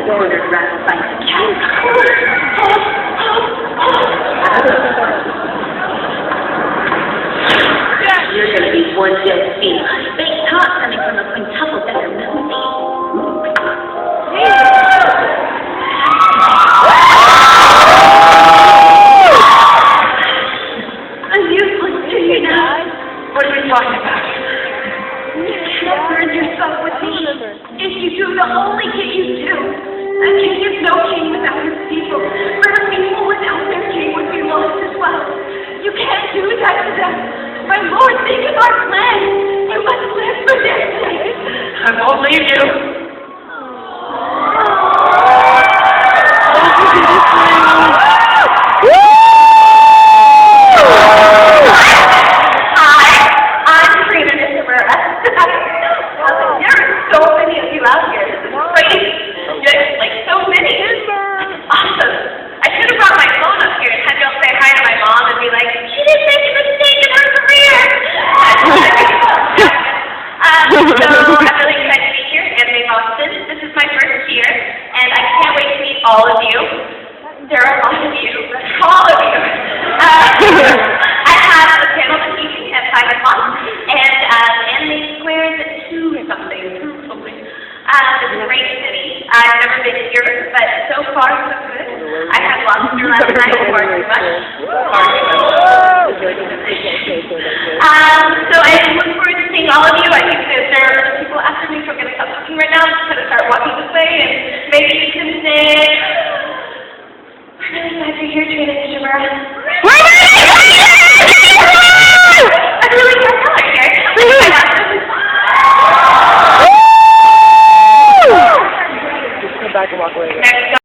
cornered rattlesnake to cat. You're going to be one dead fiend. Baked hot coming from a quintuple better melody. A useless chicken. What are you talking about? Burn yourself with me. If you do, they'll only get you too. A king is no king without his people. For the people without their king would be lost as well. You can't do that to them. My lord, think of our plan. You must live for their sake. I won't leave you. Out here. This is crazy. Like so many. Awesome. I should have brought my phone up here and had y'all say hi to my mom and be like, she didn't make a mistake in her career. So I'm really excited to be here at Anime Boston. This is my first year, and I can't wait to meet all of you. There are a lot of you. All of you. I have a panel this evening at 5 o'clock, and Anime Squares at 2 something. It's a great city. I've never been here, but so far so good. I had lobster last night, far too much. So I look forward to seeing all of you. I think that there are people after me, so I'm going to stop talking right now. I'm just going to start walking this way, and maybe you can say, we're really glad you're here, Trina Ishimura. I'm really glad you're here. Back and walk away. Next